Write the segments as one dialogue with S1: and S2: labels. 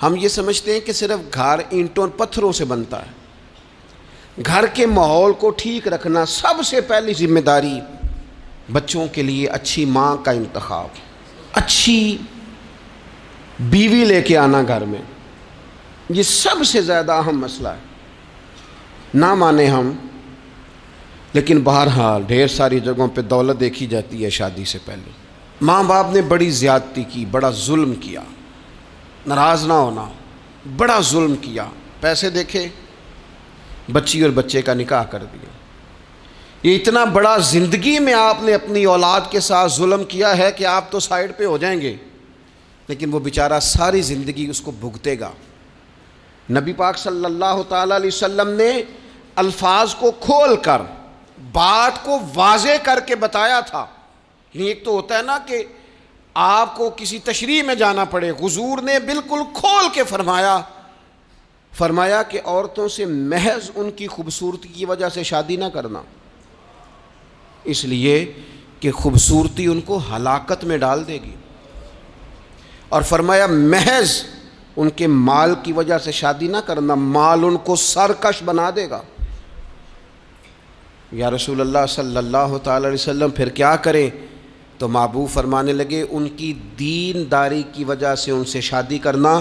S1: ہم یہ سمجھتے ہیں کہ صرف گھر اینٹوں پتھروں سے بنتا ہے۔ گھر کے ماحول کو ٹھیک رکھنا سب سے پہلی ذمہ داری بچوں کے لیے اچھی ماں کا انتخاب، اچھی بیوی لے کے آنا گھر میں، یہ سب سے زیادہ اہم مسئلہ ہے۔ نہ مانے ہم، لیکن بہرحال ڈھیر ساری جگہوں پہ دولت دیکھی جاتی ہے شادی سے پہلے۔ ماں باپ نے بڑی زیادتی کی، بڑا ظلم کیا، ناراض نہ ہونا، بڑا ظلم کیا۔ پیسے دیکھے، بچی اور بچے کا نکاح کر دیا۔ یہ اتنا بڑا زندگی میں آپ نے اپنی اولاد کے ساتھ ظلم کیا ہے کہ آپ تو سائیڈ پہ ہو جائیں گے، لیکن وہ بیچارہ ساری زندگی اس کو بھگتے گا۔ نبی پاک صلی اللہ تعالیٰ علیہ وسلم نے الفاظ کو کھول کر بات کو واضح کر کے بتایا تھا۔ ایک تو ہوتا ہے نا کہ آپ کو کسی تشریح میں جانا پڑے، حضور نے بالکل کھول کے فرمایا کہ عورتوں سے محض ان کی خوبصورتی کی وجہ سے شادی نہ کرنا، اس لیے کہ خوبصورتی ان کو ہلاکت میں ڈال دے گی، اور فرمایا محض ان کے مال کی وجہ سے شادی نہ کرنا، مال ان کو سرکش بنا دے گا۔ یا رسول اللہ صلی اللہ تعالی علیہ وسلم پھر کیا کریں؟ تو محبوب فرمانے لگے ان کی دین داری کی وجہ سے ان سے شادی کرنا۔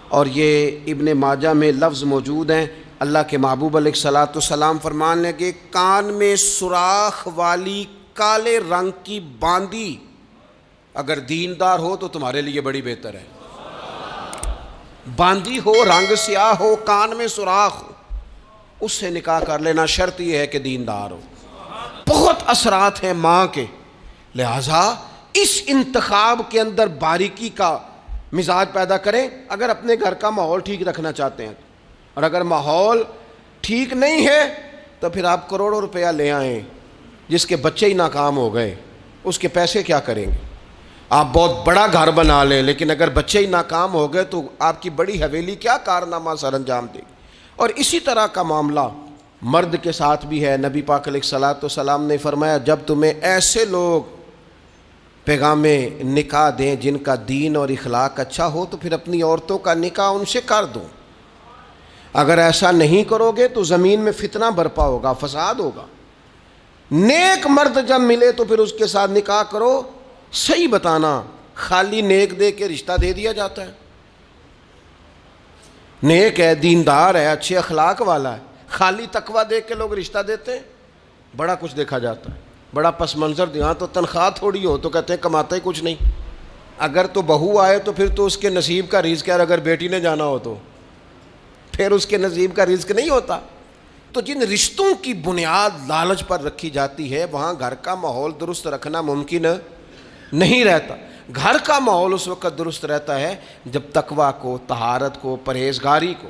S1: اور یہ ابن ماجہ میں لفظ موجود ہیں، اللہ کے محبوب علیہ الصلوۃ والسلام فرمانے لگے کان میں سوراخ والی کالے رنگ کی باندی اگر دیندار ہو تو تمہارے لیے بڑی بہتر ہے۔ باندی ہو، رنگ سیاہ ہو، کان میں سوراخ ہو، اس سے نکاح کر لینا، شرط یہ ہے کہ دیندار ہو۔ بہت اثرات ہیں ماں کے، لہٰذا اس انتخاب کے اندر باریکی کا مزاج پیدا کریں اگر اپنے گھر کا ماحول ٹھیک رکھنا چاہتے ہیں۔ اور اگر ماحول ٹھیک نہیں ہے تو پھر آپ کروڑوں روپیہ لے آئیں، جس کے بچے ہی ناکام ہو گئے اس کے پیسے کیا کریں گے؟ آپ بہت بڑا گھر بنا لیں، لیکن اگر بچے ہی ناکام ہو گئے تو آپ کی بڑی حویلی کیا کارنامہ سر انجام دے گی؟ اور اسی طرح کا معاملہ مرد کے ساتھ بھی ہے۔ نبی پاک علیہ الصلوۃ والسلام نے فرمایا جب تمہیں ایسے لوگ پیغام نکاح دیں جن کا دین اور اخلاق اچھا ہو تو پھر اپنی عورتوں کا نکاح ان سے کر دو۔ اگر ایسا نہیں کرو گے تو زمین میں فتنہ برپا ہوگا، فساد ہوگا۔ نیک مرد جب ملے تو پھر اس کے ساتھ نکاح کرو۔ صحیح بتانا، خالی نیک دے کے رشتہ دے دیا جاتا ہے؟ نیک ہے، دیندار ہے، اچھے اخلاق والا ہے، خالی تقویٰ دے کے لوگ رشتہ دیتے ہیں؟ بڑا کچھ دیکھا جاتا ہے، بڑا پس منظر دیا تو تنخواہ تھوڑی ہو تو کہتے ہیں کماتا ہی کچھ نہیں۔ اگر تو بہو آئے تو پھر تو اس کے نصیب کا رزق ہے، اگر بیٹی نے جانا ہو تو پھر اس کے نصیب کا رزق نہیں ہوتا۔ تو جن رشتوں کی بنیاد لالچ پر رکھی جاتی ہے وہاں گھر کا ماحول درست رکھنا ممکن نہیں رہتا۔ گھر کا ماحول اس وقت درست رہتا ہے جب تقویٰ کو، طہارت کو، پرہیزگاری کو،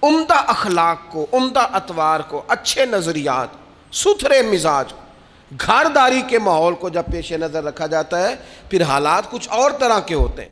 S1: عمدہ اخلاق کو، عمدہ اطوار کو، اچھے نظریات، ستھرے مزاج، گھرداری کے ماحول کو جب پیش نظر رکھا جاتا ہے، پھر حالات کچھ اور طرح کے ہوتے ہیں۔